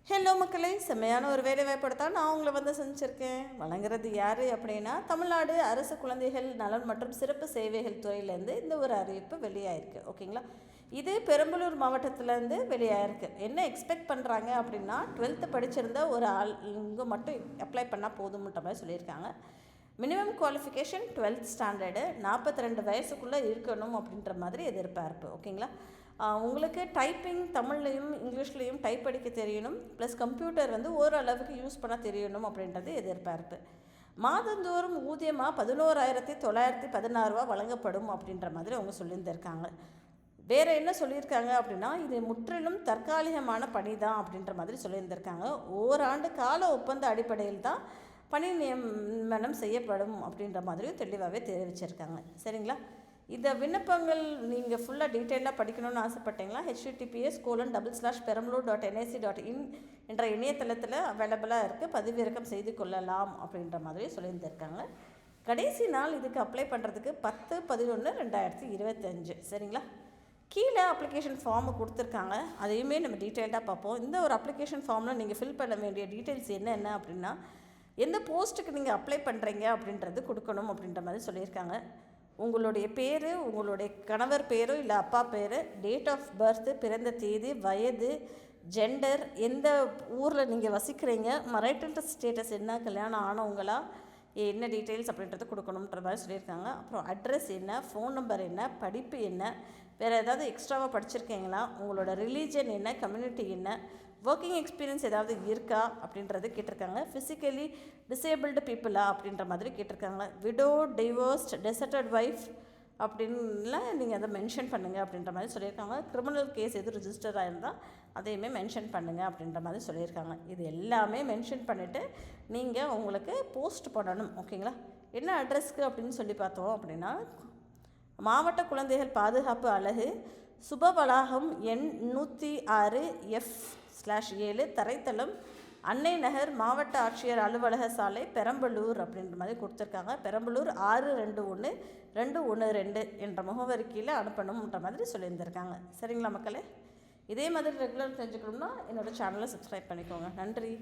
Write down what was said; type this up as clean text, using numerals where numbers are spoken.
Hello மக்களே, செம்மையான ஒரு வேலைவாய்ப்பு தான் நான் உங்களை செஞ்சுருக்கேன். வழங்குறது யார் அப்படின்னா, தமிழ்நாடு அரசு குழந்தைகள் நலன் மற்றும் சிறப்பு சேவைகள் துறையிலேருந்து இந்த ஒரு அறிவிப்பு வெளியாயிருக்கு. ஓகேங்களா, இது பெரம்பலூர் மாவட்டத்திலேருந்து வெளியாயிருக்கு. என்ன எக்ஸ்பெக்ட் பண்ணுறாங்க அப்படின்னா, 12th படிச்சிருந்த ஒரு ஆள் இங்கே மட்டும் அப்ளை பண்ணால் போதும்ன்ற மாதிரி சொல்லியிருக்காங்க. மினிமம் குவாலிஃபிகேஷன் 12th ஸ்டாண்டர்டு, 42 வயசுக்குள்ளே இருக்கணும் அப்படின்ற மாதிரி எதிர்பார்ப்பு. ஓகேங்களா, உங்களுக்கு டைப்பிங் தமிழ்லையும் இங்கிலீஷ்லேயும் டைப் படிக்க தெரியணும், ப்ளஸ் கம்ப்யூட்டர் ஓரளவுக்கு யூஸ் பண்ண தெரியணும் அப்படின்றது எதிர்பார்ப்பு. மாதந்தோறும் ஊதியமாக 11,916 வழங்கப்படும் அப்படின்ற மாதிரி அவங்க சொல்லியிருந்திருக்காங்க. வேறு என்ன சொல்லியிருக்காங்க அப்படின்னா, இது முற்றிலும் தற்காலிகமான பணி தான் அப்படின்ற மாதிரி சொல்லியிருந்திருக்காங்க. ஓராண்டு கால ஒப்பந்த அடிப்படையில் தான் பணி நியமனம் செய்யப்படும் அப்படின்ற மாதிரியும் தெளிவாகவே தெரிவிச்சிருக்காங்க. சரிங்களா, இந்த விண்ணப்பங்கள் நீங்கள் ஃபுல்லாக டீட்டெயிலாக படிக்கணும்னு ஆசைப்பட்டீங்களா, https://perambaloor.nic.in என்ற இணையதளத்தில் அவைலபிளாக இருக்குது, பதிவிறக்கம் செய்து கொள்ளலாம் அப்படின்ற மாதிரி சொல்லியிருந்திருக்காங்க. கடைசி நாள் இதுக்கு அப்ளை பண்ணுறதுக்கு 10/11/2025. சரிங்களா, கீழே அப்ளிகேஷன் ஃபார்மு கொடுத்துருக்காங்க, அதையுமே நம்ம டீட்டெயில்டாக பார்ப்போம். இந்த ஒரு அப்ளிகேஷன் ஃபார்மில் நீங்கள் ஃபில் பண்ண வேண்டிய டீட்டெயில்ஸ் என்ன அப்படின்னா, எந்த போஸ்ட்டுக்கு நீங்கள் அப்ளை பண்ணுறீங்க அப்படின்றது கொடுக்கணும் அப்படின்ற மாதிரி சொல்லியிருக்காங்க. உங்களுடைய பேர், உங்களுடைய கணவர் பேரோ இல்லை அப்பா பேர், டேட் ஆஃப் பர்த்து, பிறந்த தேதி, வயது, ஜெண்டர், எந்த ஊரில் நீங்கள் வசிக்கிறீங்க, மரைட்டல் ஸ்டேட்டஸ் என்ன, கல்யாணம் ஆனவங்களா, என்ன டீட்டெயில்ஸ் அப்படின்றது கொடுக்கணுன்ற மாதிரி சொல்லியிருக்காங்க. அப்புறம் அட்ரஸ் என்ன, ஃபோன் நம்பர் என்ன, படிப்பு என்ன, வேறு ஏதாவது எக்ஸ்ட்ராவாக படிச்சிருக்கீங்களா, உங்களோட ரிலீஜன் என்ன, கம்யூனிட்டி என்ன, ஒர்க்கிங் எக்ஸ்பீரியன்ஸ் ஏதாவது இருக்கா அப்படின்றது கேட்டிருக்காங்க. ஃபிசிக்கலி டிசேபிள்டு பீப்புளா அப்படின்ற மாதிரி கேட்டிருக்காங்க. விடோ, டிவோர்ஸ்ட், டெசர்டட் ஒய்ஃப் அப்படின்லாம் நீங்கள் அதை மென்ஷன் பண்ணுங்கள் அப்படின்ற மாதிரி சொல்லியிருக்காங்க. கிரிமினல் கேஸ் எதுவும் ரிஜிஸ்டர் ஆகிருந்தால் அதையுமே மென்ஷன் பண்ணுங்கள் அப்படின்ற மாதிரி சொல்லியிருக்காங்க. இது எல்லாமே மென்ஷன் பண்ணிவிட்டு நீங்கள் உங்களுக்கு போஸ்ட் பண்ணணும். ஓகேங்களா, என்ன அட்ரஸ்க்கு அப்படின்னு சொல்லி பார்த்தோம் அப்படின்னா, மாவட்ட குழந்தைகள் பாதுகாப்பு அலகு, சுபவளாகம் எண் 106F/7, தரைத்தளம், அன்னை நகர், மாவட்ட ஆட்சியர் அலுவலக சாலை, பெரம்பலூர் அப்படின்ற மாதிரி கொடுத்துருக்காங்க. பெரம்பலூர் 621-212 என்ற முகவரிக்கையில் அனுப்பணுன்ற மாதிரி சொல்லியிருந்திருக்காங்க. சரிங்களா மக்களே, இதே மாதிரி ரெகுலர் தெரிஞ்சுக்கணும்னா என்னோடய சேனலை சப்ஸ்கிரைப் பண்ணிக்கோங்க. நன்றி.